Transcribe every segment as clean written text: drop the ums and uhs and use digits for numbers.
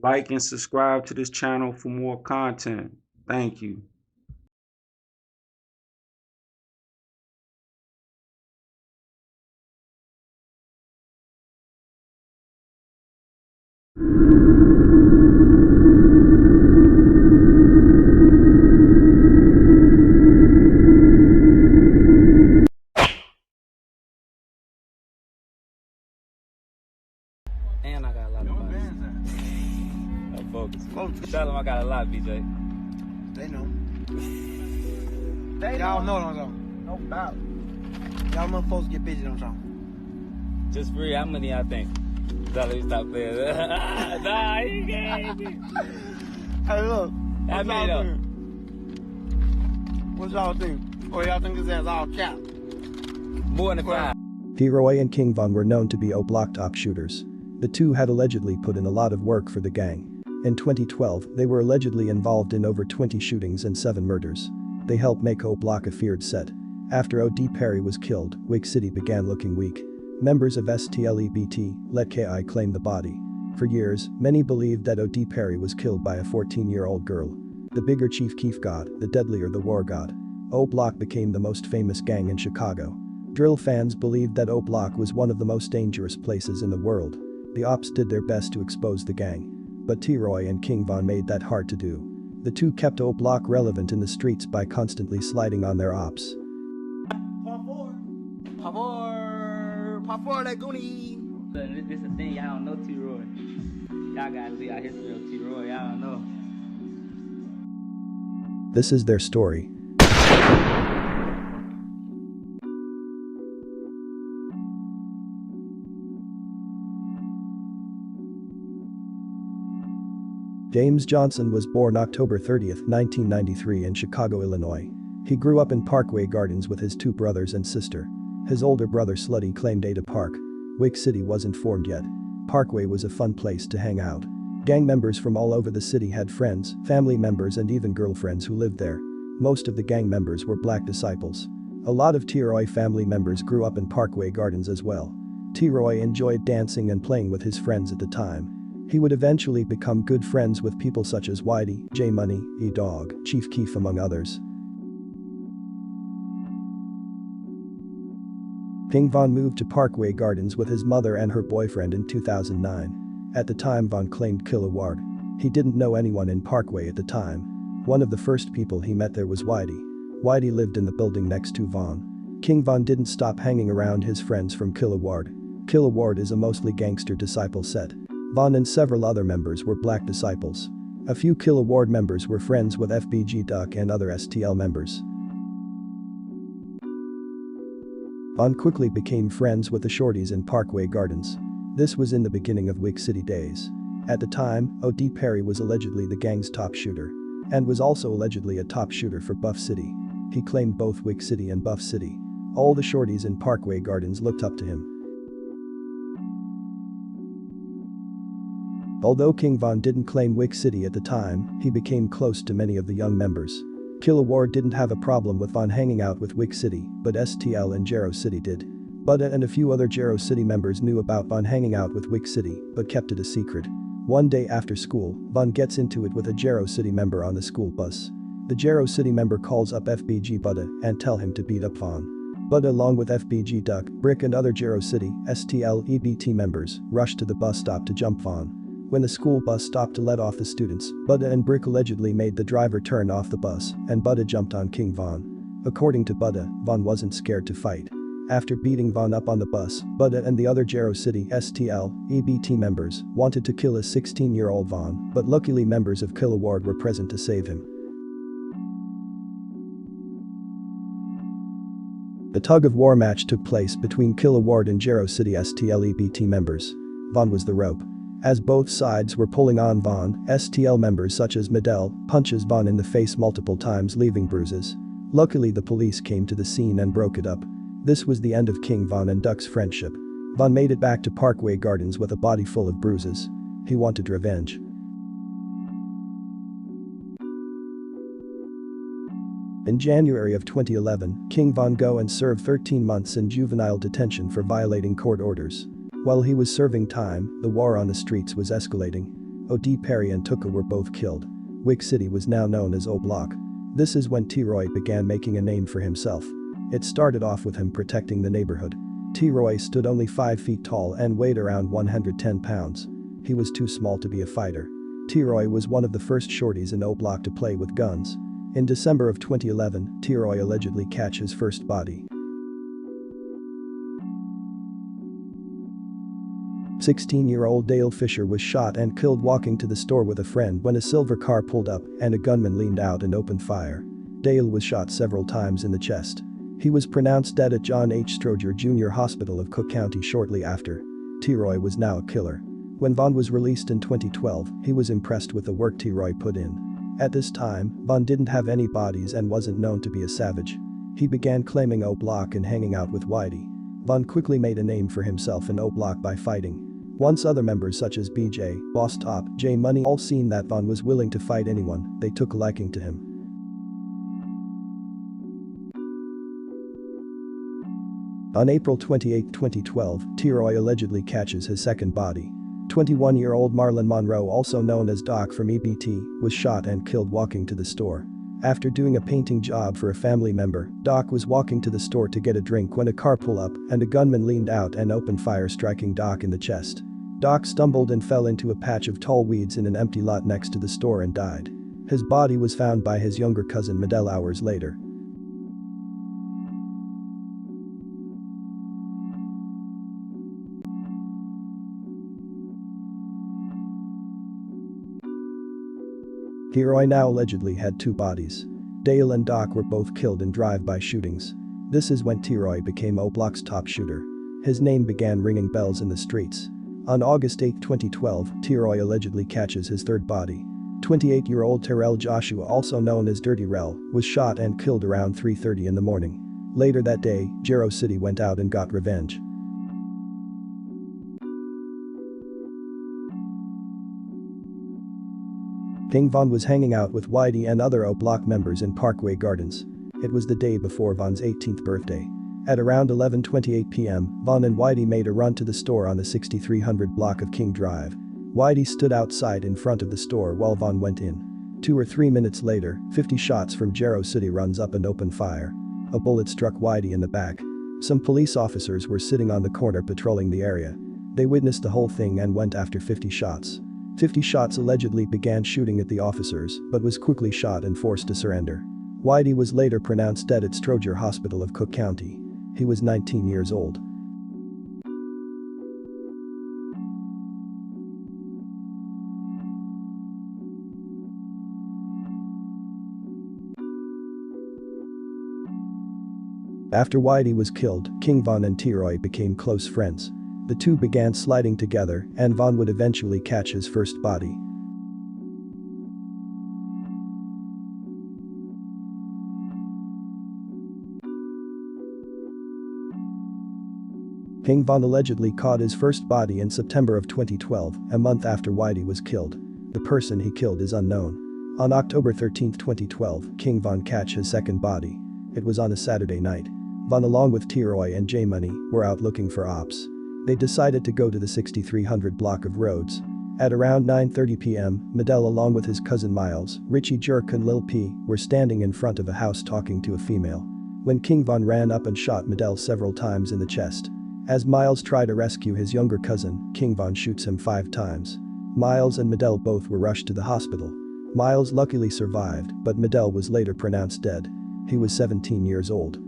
Like and subscribe to this channel for more content. Thank you. And I got a lot of bodies. I'm focused. Tell them I got a lot, BJ. They know. Y'all know what I'm talking. No doubt. Y'all motherfuckers get busy on something. Just free, how many I think? Tell me stop playing. Nah, he gave me. Hey, look. How many though? What y'all think? Or y'all think this ass all cap? More than 5. T-Roy and King Von were known to be O-Block top shooters. The two had allegedly put in a lot of work for the gang. In 2012, they were allegedly involved in over 20 shootings and 7 murders. They helped make O-Block a feared set. After O.D. Perry was killed, Wick City began looking weak. Members of STLEBT let KI claim the body. For years, many believed that O.D. Perry was killed by a 14-year-old girl. The bigger Chief Keef God, the deadlier the War God. O-Block became the most famous gang in Chicago. Drill fans believed that O-Block was one of the most dangerous places in the world. The ops did their best to expose the gang. But T-Roy and King Von made that hard to do. The two kept O-Block relevant in the streets by constantly sliding on their ops. Pop four, that goonie. This is a thing, y'all don't know T-Roy. Y'all gotta see our history of T-Roy, y'all don't know. This is their story. James Johnson was born October 30, 1993 in Chicago, Illinois. He grew up in Parkway Gardens with his 2 brothers and sister. His older brother Slutty claimed Ada Park. Wick City wasn't formed yet. Parkway was a fun place to hang out. Gang members from all over the city had friends, family members and even girlfriends who lived there. Most of the gang members were black disciples. A lot of T-Roy family members grew up in Parkway Gardens as well. T-Roy enjoyed dancing and playing with his friends at the time. He would eventually become good friends with people such as Whitey, J Money, E-Dog, Chief Keef among others. King Von moved to Parkway Gardens with his mother and her boyfriend in 2009. At the time Von claimed Killa Ward. He didn't know anyone in Parkway at the time. One of the first people he met there was Whitey. Whitey lived in the building next to Von. King Von didn't stop hanging around his friends from Killa Ward. Killa Ward is a mostly gangster disciple set. Von and several other members were black disciples. A few Killa Ward members were friends with FBG Duck and other STL members. Von quickly became friends with the shorties in Parkway Gardens. This was in the beginning of Wick City days. At the time, O.D. Perry was allegedly the gang's top shooter. And was also allegedly a top shooter for Buff City. He claimed both Wick City and Buff City. All the shorties in Parkway Gardens looked up to him. Although King Von didn't claim Wick City at the time, he became close to many of the young members. Killa Ward didn't have a problem with Von hanging out with Wick City, but STL and Jarrow City did. Budda and a few other Jarrow City members knew about Von hanging out with Wick City, but kept it a secret. One day after school, Von gets into it with a Jarrow City member on the school bus. The Jarrow City member calls up FBG Budda and tell him to beat up Von. Budda along with FBG Duck, Brick and other Jarrow City, STL EBT members, rushed to the bus stop to jump Von. When the school bus stopped to let off the students, Budda and Brick allegedly made the driver turn off the bus, and Budda jumped on King Von. According to Budda, Von wasn't scared to fight. After beating Von up on the bus, Budda and the other Jarrow City STL, EBT members wanted to kill a 16-year-old Von, but luckily members of Killa Ward were present to save him. The tug-of-war match took place between Killa Ward and Jarrow City STL EBT members. Von was the rope. As both sides were pulling on Von, STL members such as Medell punches Von in the face multiple times leaving bruises. Luckily the police came to the scene and broke it up. This was the end of King Von and Duck's friendship. Von made it back to Parkway Gardens with a body full of bruises. He wanted revenge. In January of 2011, King Von go and served 13 months in juvenile detention for violating court orders. While he was serving time, the war on the streets was escalating. O.D. Perry and Tuka were both killed. Wick City was now known as O-Block. This is when T-Roy began making a name for himself. It started off with him protecting the neighborhood. T-Roy stood only 5 feet tall and weighed around 110 pounds. He was too small to be a fighter. T-Roy was one of the first shorties in O-Block to play with guns. In December of 2011, T-Roy allegedly catch his first body. 16-year-old Dale Fisher was shot and killed walking to the store with a friend when a silver car pulled up and a gunman leaned out and opened fire. Dale was shot several times in the chest. He was pronounced dead at John H. Stroger Jr. Hospital of Cook County shortly after. T-Roy was now a killer. When Vaughn was released in 2012, he was impressed with the work T-Roy put in. At this time, Vaughn didn't have any bodies and wasn't known to be a savage. He began claiming O-Block and hanging out with Whitey. Vaughn quickly made a name for himself in O-Block by fighting. Once other members such as BJ, Boss Top, J Money all seen that Vaughn was willing to fight anyone, they took a liking to him. On April 28, 2012, T-Roy allegedly catches his second body. 21-year-old Marlon Monroe, also known as Doc from EBT, was shot and killed walking to the store. After doing a painting job for a family member, Doc was walking to the store to get a drink when a car pulled up and a gunman leaned out and opened fire, striking Doc in the chest. Doc stumbled and fell into a patch of tall weeds in an empty lot next to the store and died. His body was found by his younger cousin Medell hours later. T-Roy now allegedly had 2 bodies. Dale and Doc were both killed in drive-by shootings. This is when T-Roy became O-Block's top shooter. His name began ringing bells in the streets. On August 8, 2012, T-Roy allegedly catches his third body. 28-year-old Terrell Joshua, also known as Dirty Rel, was shot and killed around 3:30 in the morning. Later that day, Jero City went out and got revenge. King Von was hanging out with Whitey and other O-Block members in Parkway Gardens. It was the day before Von's 18th birthday. At around 11:28 p.m., Von and Whitey made a run to the store on the 6300 block of King Drive. Whitey stood outside in front of the store while Von went in. 2 or 3 minutes later, 50 shots from Jero City runs up and opened fire. A bullet struck Whitey in the back. Some police officers were sitting on the corner patrolling the area. They witnessed the whole thing and went after 50 shots. 50 shots allegedly began shooting at the officers but was quickly shot and forced to surrender. Whitey was later pronounced dead at Stroger Hospital of Cook County. He was 19 years old. After Whitey was killed, King Von and T-Roy became close friends. The two began sliding together and Von would eventually catch his first body. King Von allegedly caught his first body in September of 2012, a month after Whitey was killed. The person he killed is unknown. On October 13, 2012, King Von catch his second body. It was on a Saturday night. Von along with T-Roy and J Money were out looking for ops. They decided to go to the 6300 block of roads. At around 9:30 p.m., Medell along with his cousin Miles, Richie Jerk and Lil P were standing in front of a house talking to a female. When King Von ran up and shot Medell several times in the chest. As Miles tried to rescue his younger cousin, King Von shoots him 5 times. Miles and Medell both were rushed to the hospital. Miles luckily survived, but Medell was later pronounced dead. He was 17 years old.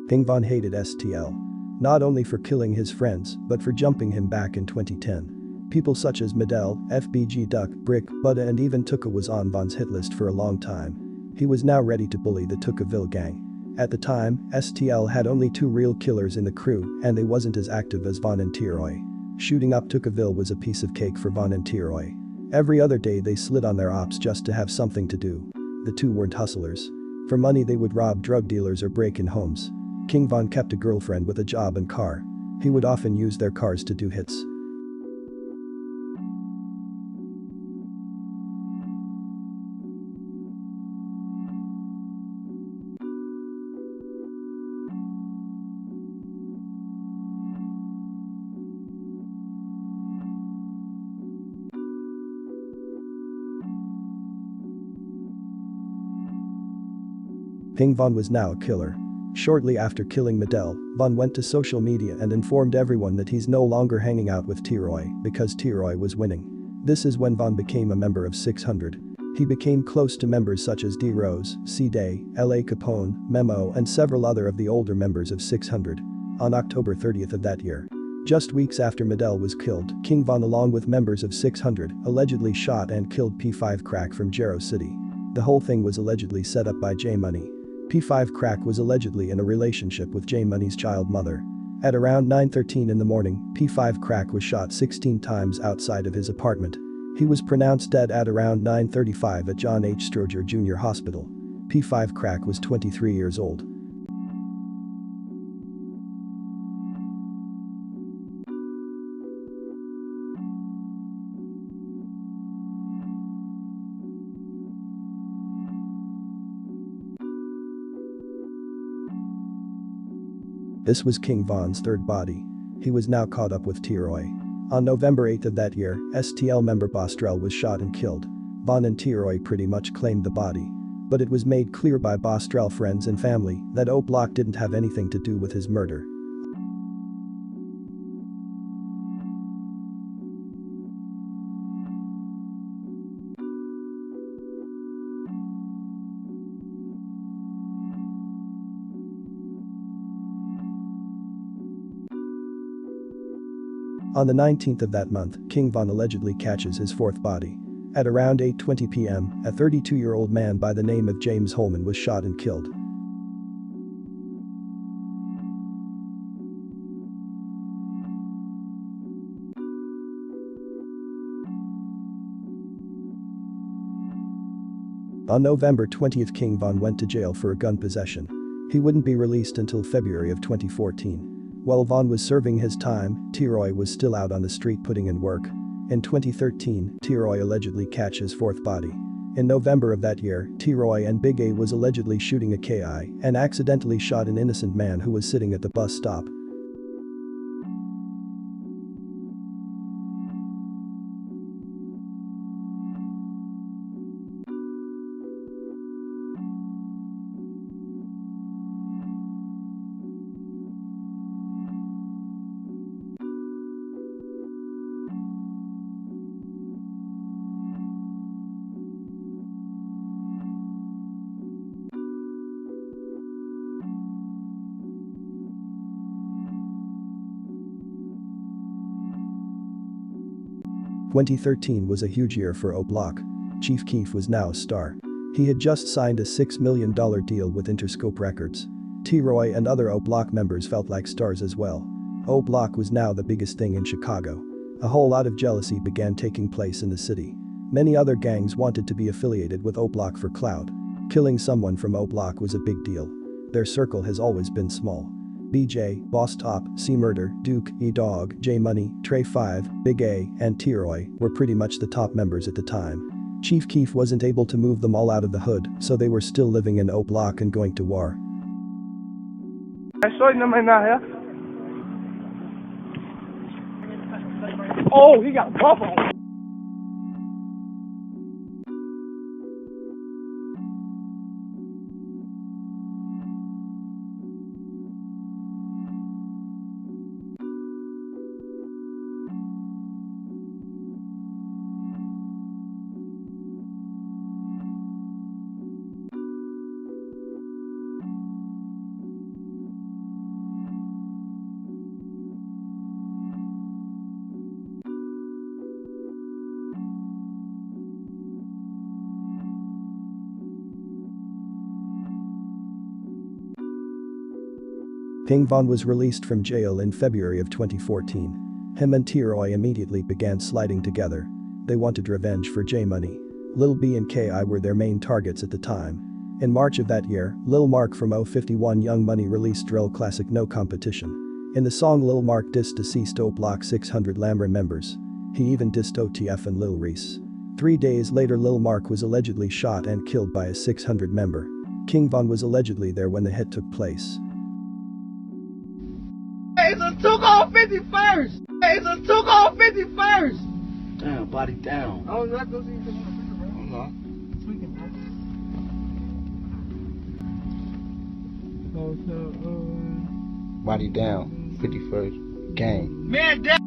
King Von hated STL. Not only for killing his friends, but for jumping him back in 2010. People such as Medell, FBG Duck, Brick, Budda and even Tuka was on Von's hit list for a long time. He was now ready to bully the Tukaville gang. At the time, STL had only 2 real killers in the crew and they wasn't as active as Von and T-Roy. Shooting up Tukaville was a piece of cake for Von and T-Roy. Every other day they slid on their ops just to have something to do. The two weren't hustlers. For money they would rob drug dealers or break in homes. King Von kept a girlfriend with a job and car. He would often use their cars to do hits. Ping Von was now a killer. Shortly after killing Medel, Von went to social media and informed everyone that he's no longer hanging out with T-Roy because T-Roy was winning. This is when Von became a member of 600. He became close to members such as D. Rose, C. Day, L.A. Capone, Memo and several other of the older members of 600. On October 30th of that year, just weeks after Medel was killed, King Von along with members of 600 allegedly shot and killed P5 Crack from Jero City. The whole thing was allegedly set up by J Money. P5 Crack was allegedly in a relationship with J Money's child mother. At around 9:13 in the morning, P5 Crack was shot 16 times outside of his apartment. He was pronounced dead at around 9:35 at John H. Stroger Jr. Hospital. P5 Crack was 23 years old. This was King Von's third body. He was now caught up with T-Roy. On November 8th of that year, STL member Bostrel was shot and killed. Von and T-Roy pretty much claimed the body. But it was made clear by Bostrel friends and family that O Block didn't have anything to do with his murder. On the 19th of that month, King Von allegedly catches his fourth body. At around 8:20 p.m., a 32-year-old man by the name of James Holman was shot and killed. On November 20th, King Von went to jail for a gun possession. He wouldn't be released until February of 2014. While Von was serving his time, T-Roy was still out on the street putting in work. In 2013, T-Roy allegedly catch his fourth body. In November of that year, T-Roy and Big A was allegedly shooting a KI and accidentally shot an innocent man who was sitting at the bus stop. – 2013 was a huge year for O Block. Chief Keef was now a star. He had just signed a $6 million deal with Interscope Records. T-Roy and other O Block members felt like stars as well. O Block was now the biggest thing in Chicago. A whole lot of jealousy began taking place in the city. Many other gangs wanted to be affiliated with O Block for clout. Killing someone from O Block was a big deal. Their circle has always been small. BJ, Boss Top, C Murder, Duke, E-Dog, J Money, Trey 5, Big A, and T-Roy were pretty much the top members at the time. Chief Keef wasn't able to move them all out of the hood, so they were still living in O Block and going to war. Oh, he got cuff on. Ping Von was released from jail in February of 2014. Him and T-Roy immediately began sliding together. They wanted revenge for J Money. Lil B and K.I. were their main targets at the time. In March of that year, Lil Mark from 051 Young Money released drill classic No Competition. In the song, Lil Mark dissed deceased O Block 600 Lamron members. He even dissed OTF and Lil Reese. 3 days later, Lil Mark was allegedly shot and killed by a 600 member. King Von was allegedly there when the hit took place. It's a took off 51st. It's a took off 51st. Damn, body down. Oh, not go see the bro. I'm not. Tweaking, bro. Body down, 51st gang. Man, that.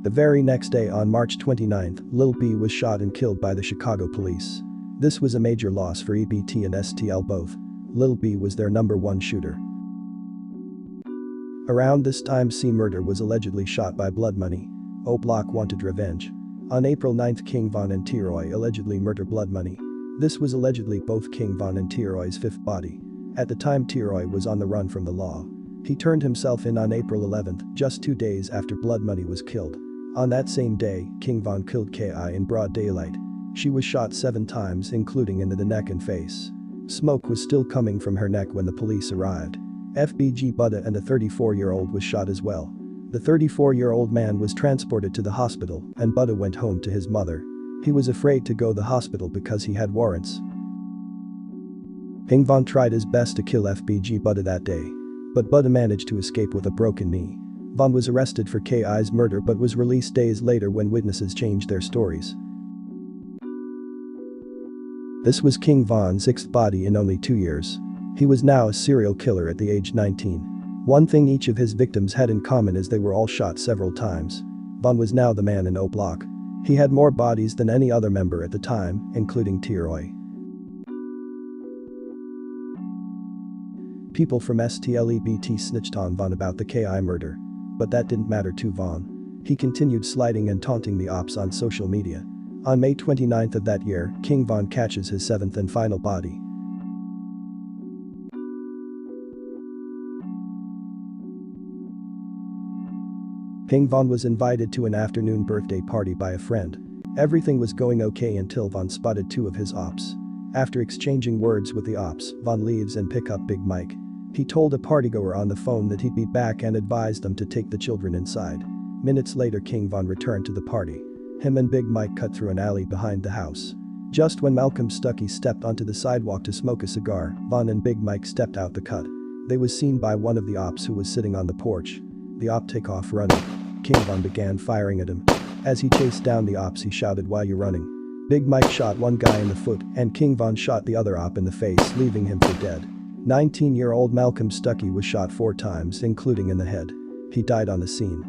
The very next day on March 29th, Lil B was shot and killed by the Chicago police. This was a major loss for EBT and STL both. Lil B was their #1 shooter. Around this time C Murder was allegedly shot by Blood Money. O Block wanted revenge. On April 9th King Von and T-Roy allegedly murdered Blood Money. This was allegedly both King Von and T-Roy's fifth body. At the time T-Roy was on the run from the law. He turned himself in on April 11th, just 2 days after Blood Money was killed. On that same day, King Von killed K.I. in broad daylight. She was shot 7 times including into the neck and face. Smoke was still coming from her neck when the police arrived. FBG Buddha and a 34-year-old was shot as well. The 34-year-old man was transported to the hospital and Buddha went home to his mother. He was afraid to go to the hospital because he had warrants. King Von tried his best to kill FBG Buddha that day. But Buddha managed to escape with a broken knee. Von was arrested for K.I.'s murder but was released days later when witnesses changed their stories. This was King Von's 6th body in only 2 years. He was now a serial killer at the age 19. One thing each of his victims had in common is they were all shot several times. Von was now the man in O Block. He had more bodies than any other member at the time, including T-Roy. People from STLEBT snitched on Von about the K.I. murder. But that didn't matter to Von. He continued sliding and taunting the ops on social media. On May 29th of that year, King Von catches his 7th and final body. King Von was invited to an afternoon birthday party by a friend. Everything was going okay until Von spotted 2 of his ops. After exchanging words with the ops, Von leaves and pick up Big Mike. He told a partygoer on the phone that he'd be back and advised them to take the children inside. Minutes later King Von returned to the party. Him and Big Mike cut through an alley behind the house. Just when Malcolm Stuckey stepped onto the sidewalk to smoke a cigar, Von and Big Mike stepped out the cut. They was seen by one of the ops who was sitting on the porch. The op took off running. King Von began firing at him. As he chased down the ops he shouted, "Why you running?" Big Mike shot one guy in the foot and King Von shot the other op in the face, leaving him for dead. 19-year-old Malcolm Stuckey was shot 4 times including in the head. He died on the scene.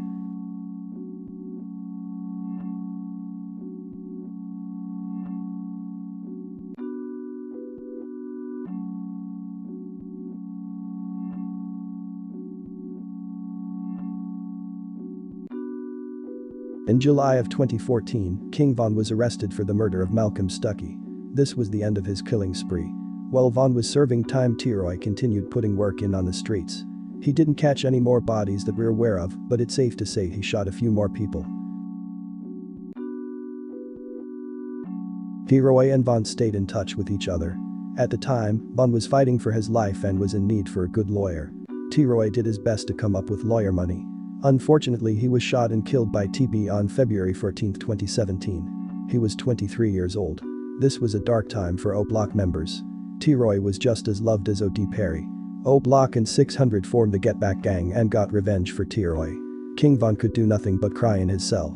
In July of 2014, King Von was arrested for the murder of Malcolm Stuckey. This was the end of his killing spree. While Von was serving time, T-Roy continued putting work in on the streets. He didn't catch any more bodies that we're aware of, but it's safe to say he shot a few more people. T-Roy and Von stayed in touch with each other. At the time, Von was fighting for his life and was in need for a good lawyer. T-Roy did his best to come up with lawyer money. Unfortunately, he was shot and killed by TB on February 14, 2017. He was 23 years old. This was a dark time for O Block members. T-Roy was just as loved as O.D. Perry. O Block and 600 formed the Get Back Gang and got revenge for T-Roy. King Von could do nothing but cry in his cell.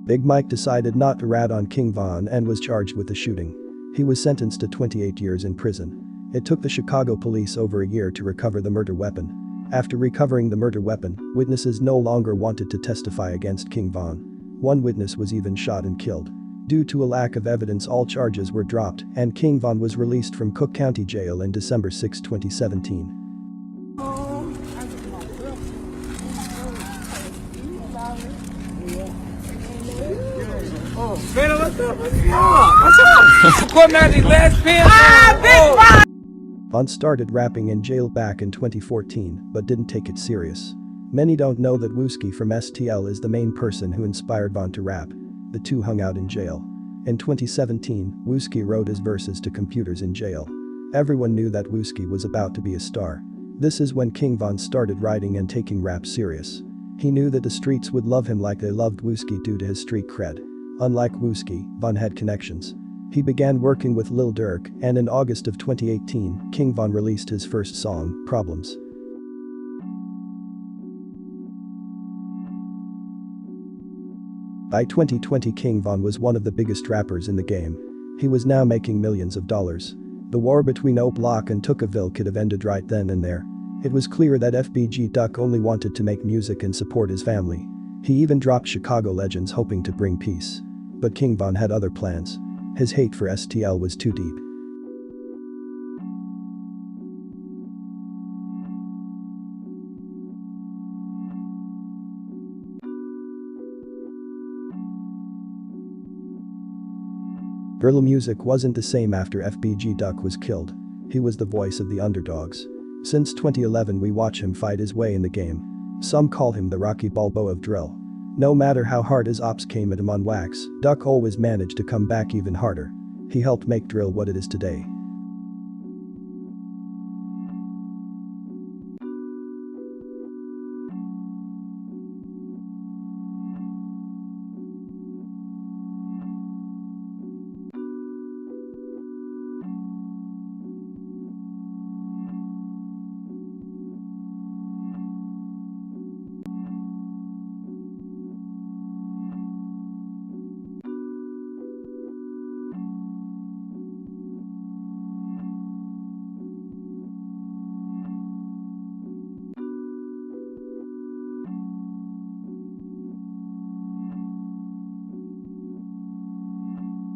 Big Mike decided not to rat on King Von and was charged with the shooting. He was sentenced to 28 years in prison. It took the Chicago police over a year to recover the murder weapon. After recovering the murder weapon, witnesses no longer wanted to testify against King Von. One witness was even shot and killed. Due to a lack of evidence, all charges were dropped and King Von was released from Cook County Jail in December 6, 2017. Man, what's up? What's up? Putting out these last pins. Von started rapping in jail back in 2014 but didn't take it serious. Many don't know that Wooski from STL is the main person who inspired Von to rap. The two hung out in jail. In 2017, Wooski wrote his verses to computers in jail. Everyone knew that Wooski was about to be a star. This is when King Von started writing and taking rap serious. He knew that the streets would love him like they loved Wooski due to his street cred. Unlike Wooski, Von had connections. He began working with Lil Durk, and in August of 2018, King Von released his first song, Problems. By 2020, King Von was one of the biggest rappers in the game. He was now making millions of dollars. The war between O-Block and Tukaville could have ended right then and there. It was clear that FBG Duck only wanted to make music and support his family. He even dropped Chicago Legends hoping to bring peace. But King Von had other plans. His hate for STL was too deep. Guerrilla music wasn't the same after FBG Duck was killed. He was the voice of the underdogs. Since 2011 we watch him fight his way in the game. Some call him the Rocky Balboa of drill. No matter how hard his ops came at him on wax, Duck always managed to come back even harder. He helped make drill what it is today.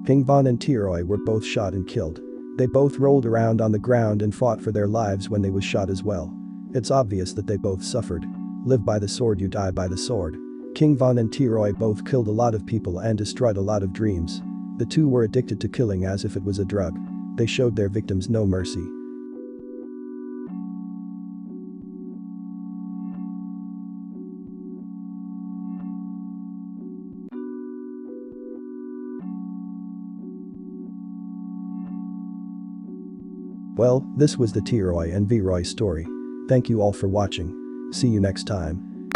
King Von and T-Roy were both shot and killed. They both rolled around on the ground and fought for their lives when they was shot as well. It's obvious that they both suffered. Live by the sword, you die by the sword. King Von and T-Roy both killed a lot of people and destroyed a lot of dreams. The two were addicted to killing as if it was a drug. They showed their victims no mercy. Well, this was the T-Roy and V-Roy story. Thank you all for watching. See you next time.